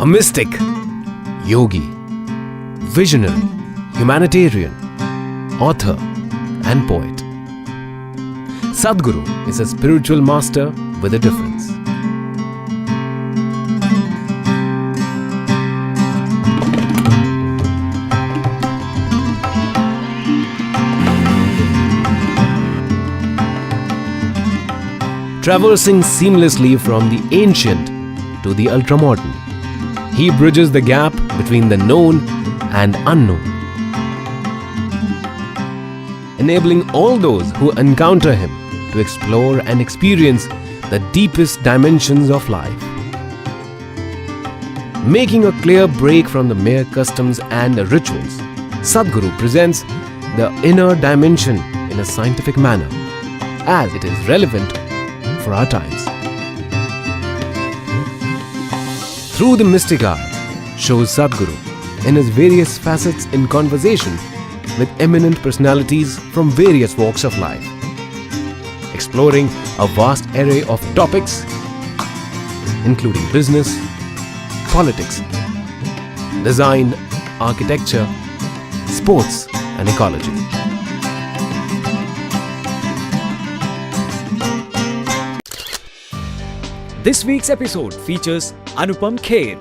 A mystic, yogi, visionary, humanitarian, author and poet. Sadhguru is a spiritual master with a difference. Traversing seamlessly from the ancient to the ultramodern, he bridges the gap between the known and unknown, enabling all those who encounter him to explore and experience the deepest dimensions of life. Making a clear break from the mere customs and rituals, Sadhguru presents the inner dimension in a scientific manner, as it is relevant for our times. Through the mystic eye, shows Sadhguru in his various facets in conversation with eminent personalities from various walks of life, exploring a vast array of topics including business, politics, design, architecture, sports and ecology. This week's episode features Anupam Kher,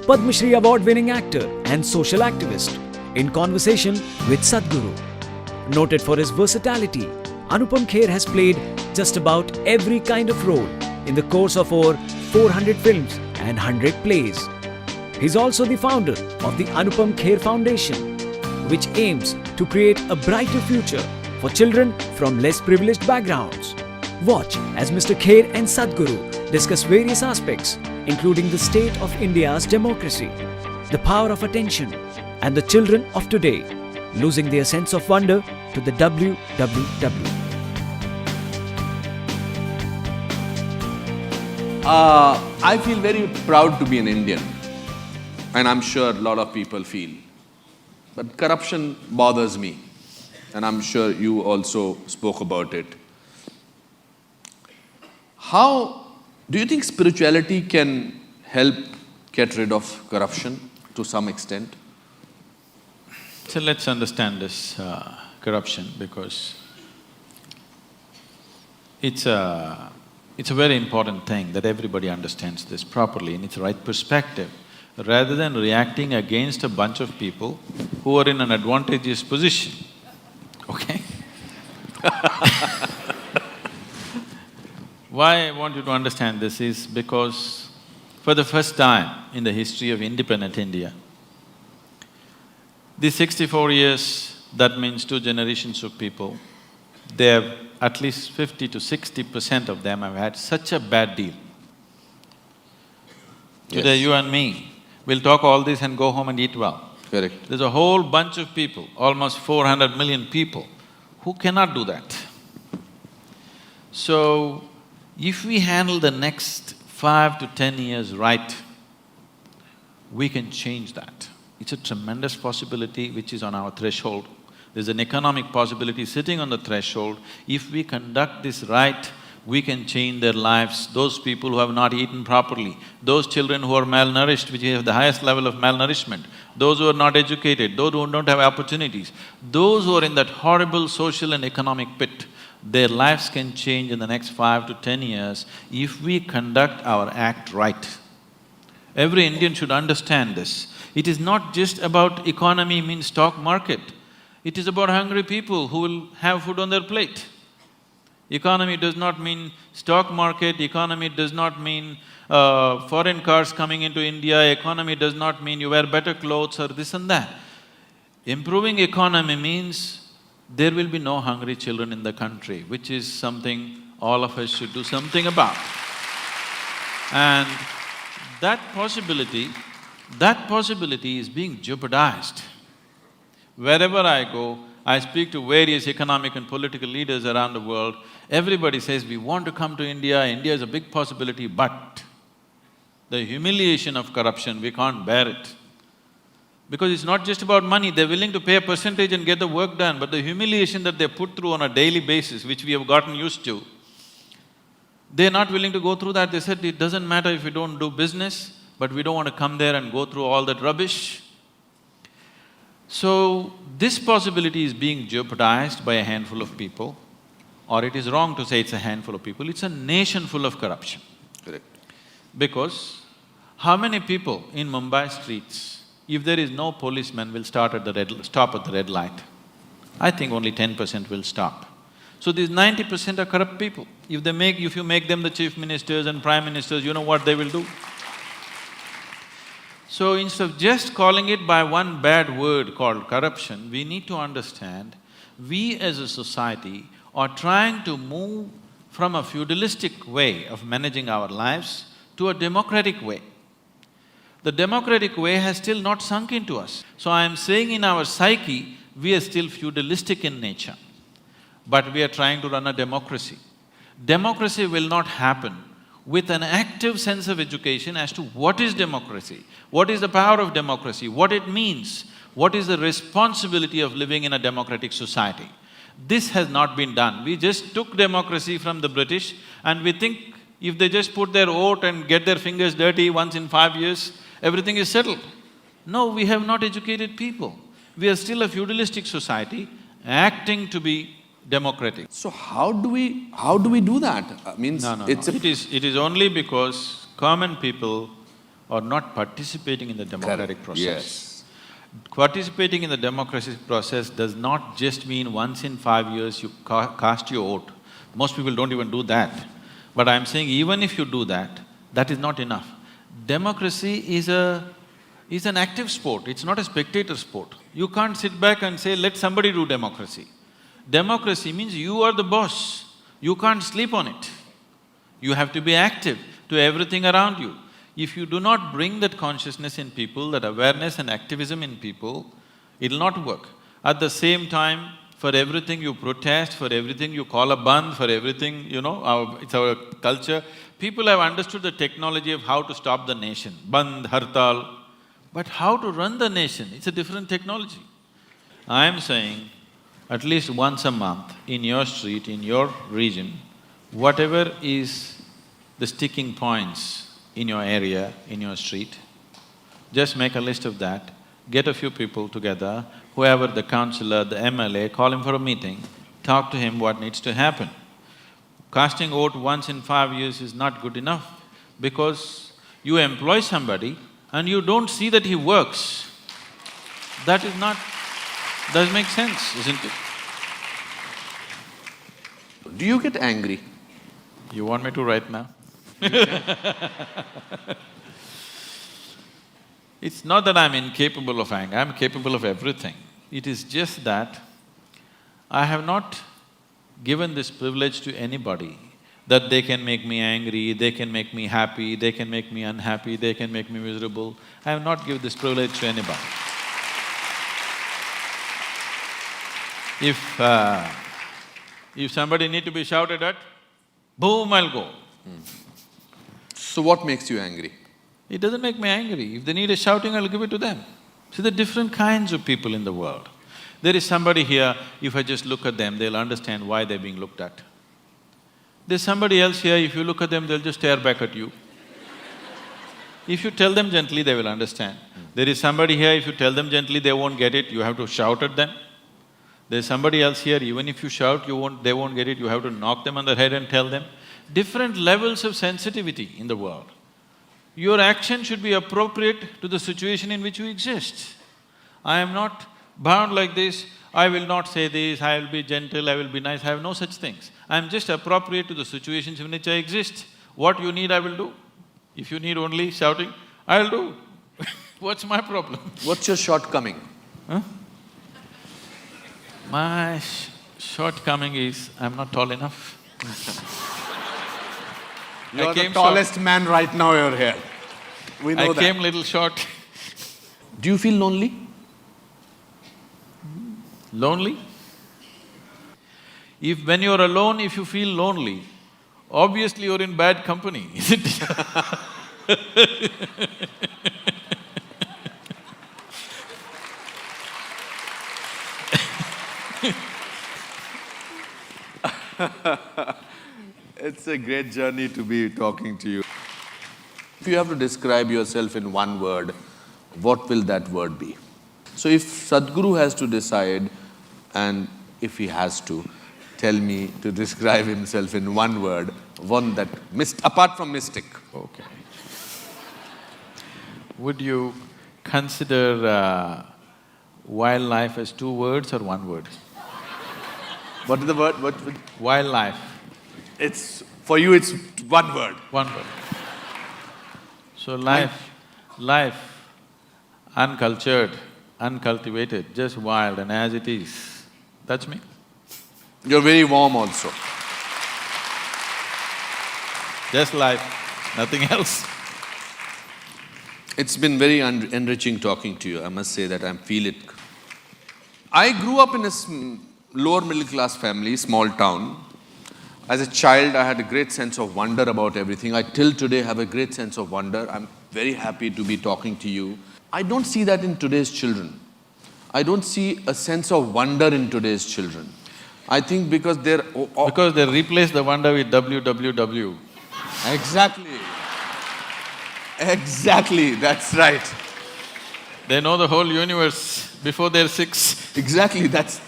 Padma Shri award-winning actor and social activist, in conversation with Sadhguru. Noted for his versatility, Anupam Kher has played just about every kind of role in the course of over 400 films and 100 plays. He's also the founder of the Anupam Kher Foundation, which aims to create a brighter future for children from less privileged backgrounds. Watch as Mr. Kher and Sadhguru discuss various aspects, including the state of India's democracy, the power of attention, and the children of today losing their sense of wonder to the WWW. I feel very proud to be an Indian, and I'm sure a lot of people feel. But corruption bothers me, and I'm sure you also spoke about it. How do you think spirituality can help get rid of corruption to some extent? So let's understand this corruption, because it's a very important thing that everybody understands this properly in its right perspective, rather than reacting against a bunch of people who are in an advantageous position, okay? Why I want you to understand this is because for the first time in the history of independent India, these 64 years, that means 2 generations of people, they have at least 50 to 60% of them have had such a bad deal. Today, you and me will talk all this and go home and eat well. Correct. There's a whole bunch of people, almost 400 million people, who cannot do that. So, if we handle the next 5 to 10 years right, we can change that. It's a tremendous possibility which is on our threshold. There's an economic possibility sitting on the threshold. If we conduct this right, we can change their lives. Those people who have not eaten properly, those children who are malnourished, which have the highest level of malnourishment, those who are not educated, those who don't have opportunities, those who are in that horrible social and economic pit, their lives can change in the next 5 to 10 years if we conduct our act right. Every Indian should understand this. It is not just about economy means stock market. It is about hungry people who will have food on their plate. Economy does not mean stock market, economy does not mean foreign cars coming into India, economy does not mean you wear better clothes or this and that. Improving economy means there will be no hungry children in the country, which is something all of us should do something about. And that possibility is being jeopardized. Wherever I go, I speak to various economic and political leaders around the world, everybody says, we want to come to India, India is a big possibility, but the humiliation of corruption, we can't bear it. Because it's not just about money, they're willing to pay a percentage and get the work done, but the humiliation that they put through on a daily basis, which we have gotten used to, they're not willing to go through that. They said, it doesn't matter if we don't do business, but we don't want to come there and go through all that rubbish. So, this possibility is being jeopardized by a handful of people, or it is wrong to say it's a handful of people, it's a nation full of corruption. Correct. Because how many people in Mumbai streets, if there is no policeman, will stop at the red light? I think only 10% will stop. So these 90% are corrupt people. If you make them the chief ministers and prime ministers, you know what they will do? So instead of just calling it by one bad word called corruption, we need to understand, we as a society are trying to move from a feudalistic way of managing our lives to a democratic way. The democratic way has still not sunk into us. So I am saying in our psyche, we are still feudalistic in nature, but we are trying to run a democracy. Democracy will not happen with an active sense of education as to what is democracy, what is the power of democracy, what it means, what is the responsibility of living in a democratic society. This has not been done. We just took democracy from the British and we think if they just put their vote and get their fingers dirty once in 5 years, everything is settled. No, we have not educated people. We are still a feudalistic society acting to be democratic. So how do we do that? No. It's a… It is only because common people are not participating in the democratic process. Yes. Participating in the democratic process does not just mean once in 5 years you cast your vote. Most people don't even do that. But I'm saying even if you do that, that is not enough. Democracy is an active sport, it's not a spectator sport. You can't sit back and say, let somebody do democracy. Democracy means you are the boss, you can't sleep on it. You have to be active to everything around you. If you do not bring that consciousness in people, that awareness and activism in people, it'll not work. At the same time, for everything you protest, for everything you call a bandh, for everything, it's our culture. People have understood the technology of how to stop the nation, bandh, hartal, but how to run the nation, it's a different technology. I am saying, at least once a month, in your street, in your region, whatever is the sticking points in your area, in your street, just make a list of that, get a few people together, whoever the councillor, the MLA, call him for a meeting, talk to him what needs to happen. Casting vote once in 5 years is not good enough because you employ somebody and you don't see that he works. That is not… does make sense, isn't it? Do you get angry? You want me to write now? It's not that I'm incapable of anger, I'm capable of everything. It is just that I have not given this privilege to anybody that they can make me angry, they can make me happy, they can make me unhappy, they can make me miserable. I have not given this privilege to anybody. If somebody need to be shouted at, boom, I'll go. So what makes you angry? It doesn't make me angry. If they need a shouting, I'll give it to them. See, there are different kinds of people in the world. There is somebody here, if I just look at them, they'll understand why they're being looked at. There's somebody else here, if you look at them, they'll just stare back at you. If you tell them gently, they will understand. There is somebody here, if you tell them gently, they won't get it, you have to shout at them. There's somebody else here, even if you shout, they won't get it, you have to knock them on the head and tell them. Different levels of sensitivity in the world. Your action should be appropriate to the situation in which you exist. I am not bound like this, I will not say this, I will be gentle, I will be nice, I have no such things. I am just appropriate to the situations in which I exist. What you need, I will do. If you need only shouting, I'll do. What's my problem? What's your shortcoming? Huh? My shortcoming is, I'm not tall enough. You're the tallest man right now you're here. We know I that. came little short. Do you feel lonely? Lonely? When you're alone, if you feel lonely, obviously you're in bad company, isn't it? It's a great journey to be talking to you. If you have to describe yourself in one word, what will that word be? So if Sadhguru has to decide, and if he has to, tell me to describe himself in one word, one that, apart from mystic. Okay. Would you consider wildlife as two words or one word? What is the word? Wildlife. For you it's one word. One word. So life, uncultured, uncultivated, just wild and as it is, that's me. You're very warm also. Just life, nothing else. It's been very enriching talking to you, I must say that I feel it. I grew up in a lower middle class family, small town. As a child, I had a great sense of wonder about everything. I till today have a great sense of wonder. I'm very happy to be talking to you. I don't see that in today's children. I don't see a sense of wonder in today's children. I think because they're… Because they replace the wonder with www. Exactly. Exactly, that's right. They know the whole universe before they're 6. Exactly, that's…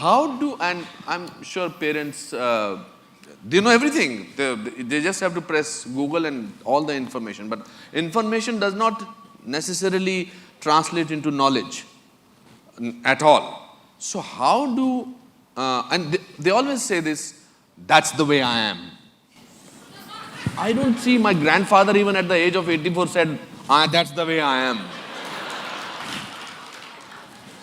and I'm sure parents, they know everything. They just have to press Google and all the information. But information does not necessarily translate into knowledge at all. So how do… and they always say this, that's the way I am. I don't see my grandfather even at the age of 84 said, that's the way I am.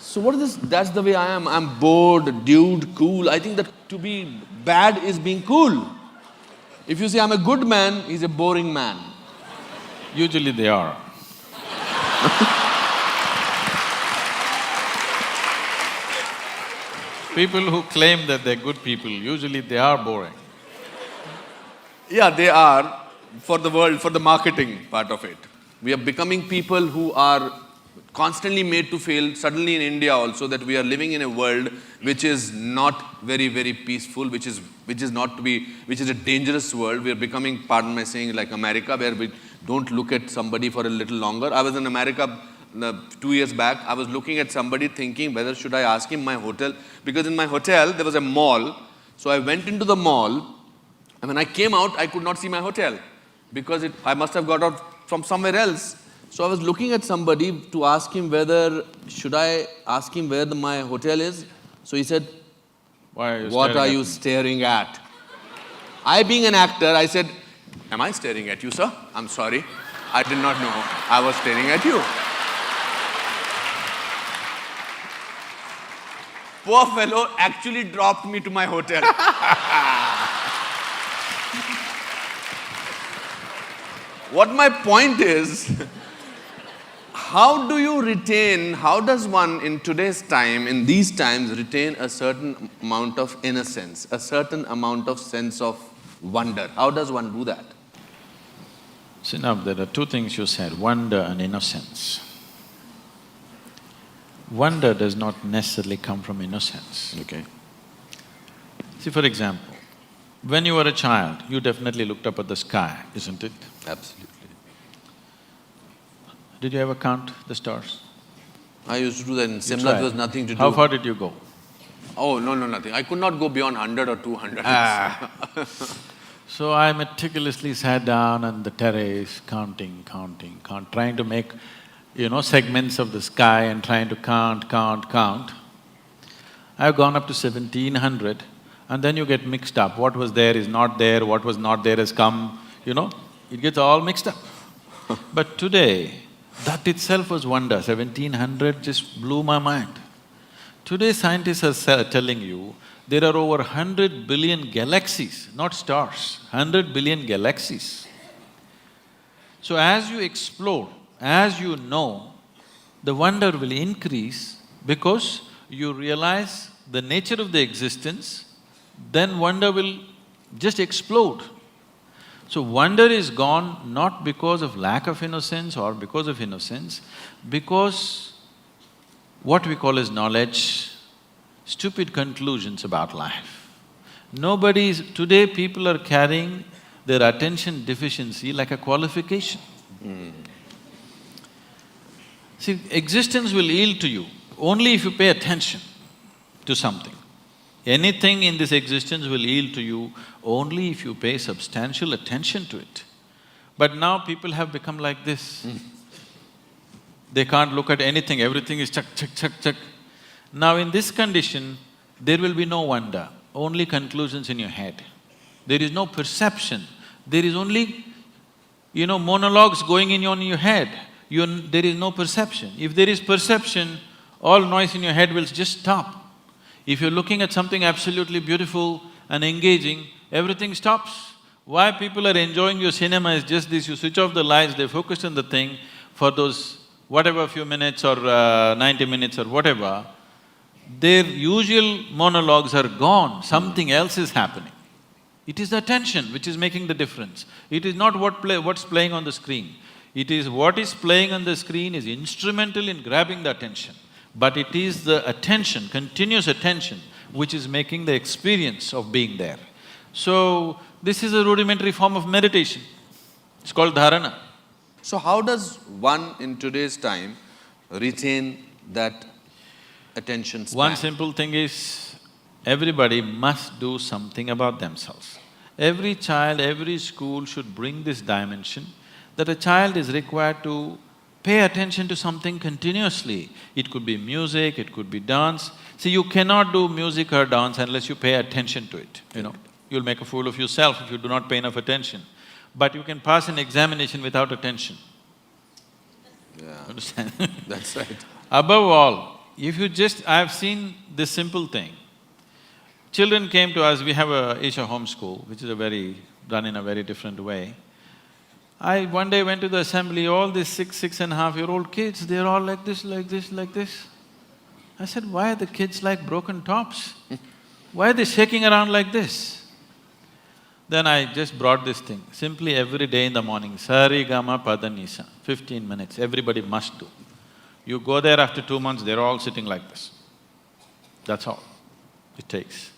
So what is this, that's the way I am? I'm bored, dude, cool. I think that to be bad is being cool. If you say I'm a good man, he's a boring man. Usually they are. People who claim that they're good people, usually they are boring. Yeah, they are, for the world, for the marketing part of it. We are becoming people who are constantly made to feel, suddenly in India also, that we are living in a world which is not very, very peaceful, which is a dangerous world. We are becoming, pardon my saying, like America, where we don't look at somebody for a little longer. I was in America 2 years back. I was looking at somebody thinking whether should I ask him my hotel, because in my hotel there was a mall. So I went into the mall, and when I came out, I could not see my hotel because I must have got out from somewhere else. So I was looking at somebody to ask him whether, should I ask him where my hotel is? So he said, what are you staring at? I being an actor, I said, am I staring at you, sir? I'm sorry. I did not know I was staring at you. Poor fellow actually dropped me to my hotel. What my point is, how does one in today's time, in these times, retain a certain amount of innocence, a certain amount of sense of wonder? How does one do that? See, now there are two things you said, wonder and innocence. Wonder does not necessarily come from innocence. Okay. See, for example, when you were a child, you definitely looked up at the sky, isn't it? Absolutely. Did you ever count the stars? I used to do that in Simla, tried. there was nothing to do. How far did you go? Oh, no, nothing. I could not go beyond 100 or 200. So I meticulously sat down on the terrace, counting, trying to make, segments of the sky and trying to count. I've gone up to 1700, and then you get mixed up. What was there is not there, what was not there has come, it gets all mixed up. But today, that itself was wonder. 1700 just blew my mind. Today scientists are telling you there are over 100 billion galaxies, not stars, 100 billion galaxies. So as you explore, as you know, the wonder will increase because you realize the nature of the existence, then wonder will just explode. So wonder is gone not because of lack of innocence or because of innocence, because what we call as knowledge, stupid conclusions about life. Today people are carrying their attention deficiency like a qualification. See, existence will yield to you only if you pay attention to something. Anything in this existence will yield to you only if you pay substantial attention to it. But now people have become like this. They can't look at anything, everything is chak, chak, chak, chak. Now in this condition, there will be no wonder, only conclusions in your head. There is no perception, there is only, monologues going on in your head. There is no perception. If there is perception, all noise in your head will just stop. If you're looking at something absolutely beautiful and engaging, everything stops. Why people are enjoying your cinema is just this, you switch off the lights, they focus on the thing for those whatever few minutes or 90 minutes or whatever, their usual monologues are gone, something else is happening. It is the attention which is making the difference. It is not what's playing on the screen. It is what is playing on the screen is instrumental in grabbing the attention. But it is the attention, continuous attention, which is making the experience of being there. So, this is a rudimentary form of meditation. It's called dharana. So how does one in today's time retain that attention span? One simple thing is, everybody must do something about themselves. Every child, every school should bring this dimension that a child is required to pay attention to something continuously. It could be music, it could be dance. See, you cannot do music or dance unless you pay attention to it, You'll make a fool of yourself if you do not pay enough attention. But you can pass an examination without attention. Yeah. Understand? That's right. Above all, if you I've seen this simple thing. Children came to us, we have a Isha homeschool, which is done in a very different way. I one day went to the assembly, all these 6.5-year-old kids, they're all like this, like this, like this. I said, why are the kids like broken tops? Why are they shaking around like this? Then I just brought this thing, simply every day in the morning, Sari Gama Pada Nisa, 15 minutes, everybody must do. You go there after 2 months, they're all sitting like this. That's all it takes.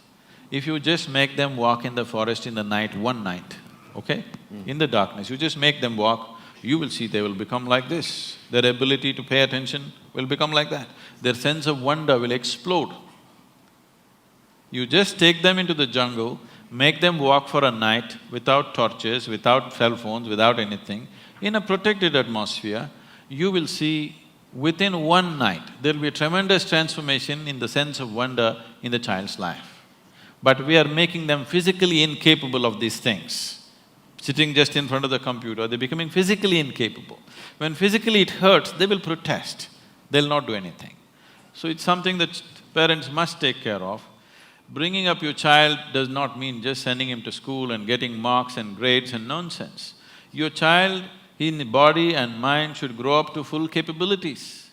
If you just make them walk in the forest in the night, one night, okay? In the darkness, you just make them walk, you will see they will become like this. Their ability to pay attention will become like that. Their sense of wonder will explode. You just take them into the jungle, make them walk for a night without torches, without cell phones, without anything, in a protected atmosphere, you will see within one night, there will be a tremendous transformation in the sense of wonder in the child's life. But we are making them physically incapable of these things. Sitting just in front of the computer, they're becoming physically incapable. When physically it hurts, they will protest, they'll not do anything. So it's something that parents must take care of. Bringing up your child does not mean just sending him to school and getting marks and grades and nonsense. Your child in body and mind should grow up to full capabilities.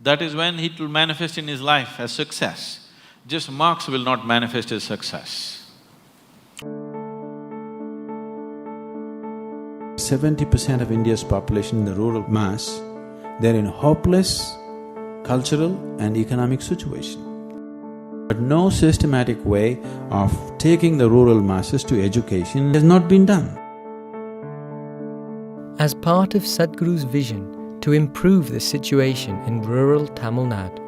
That is when it will manifest in his life as success. Just marks will not manifest as success. 70% of India's population in the rural mass, they're in a hopeless cultural and economic situation. But no systematic way of taking the rural masses to education has not been done. As part of Sadhguru's vision to improve the situation in rural Tamil Nadu,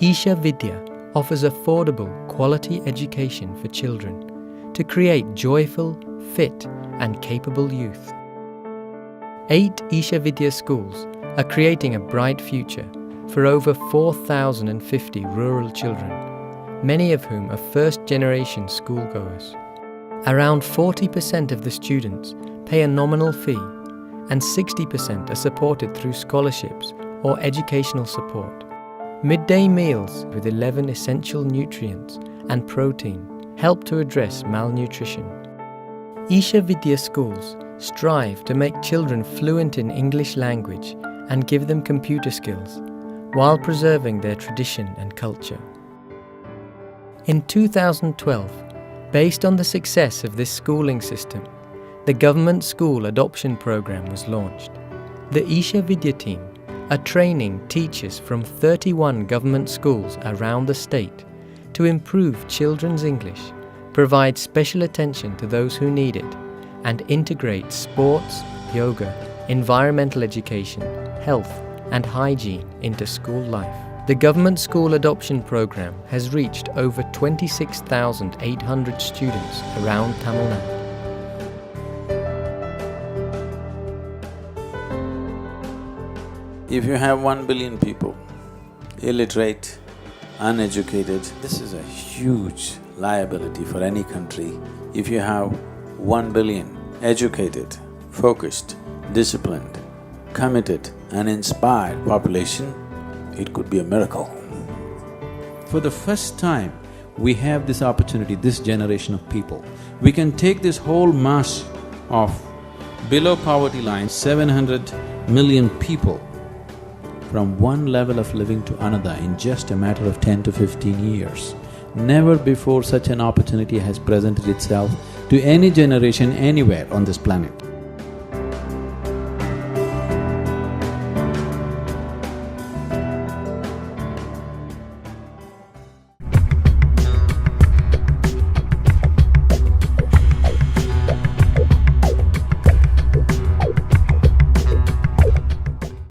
Isha Vidya offers affordable, quality education for children to create joyful, fit and capable youth. 8 Isha Vidya schools are creating a bright future for over 4,050 rural children, many of whom are first-generation schoolgoers. Around 40% of the students pay a nominal fee and 60% are supported through scholarships or educational support. Midday meals with 11 essential nutrients and protein help to address malnutrition. Isha Vidya schools strive to make children fluent in English language and give them computer skills while preserving their tradition and culture. In 2012, based on the success of this schooling system, the government school adoption program was launched. The Isha Vidya team are training teachers from 31 government schools around the state to improve children's English, provide special attention to those who need it, and integrate sports, yoga, environmental education, health and hygiene into school life. The government school adoption program has reached over 26,800 students around Tamil Nadu. If you have 1 billion people, illiterate, uneducated, this is a huge liability for any country. If you have 1 billion educated, focused, disciplined, committed and inspired population, it could be a miracle. For the first time, we have this opportunity, this generation of people. We can take this whole mass of below poverty line, 700 million people, from one level of living to another in just a matter of 10 to 15 years. Never before such an opportunity has presented itself to any generation anywhere on this planet.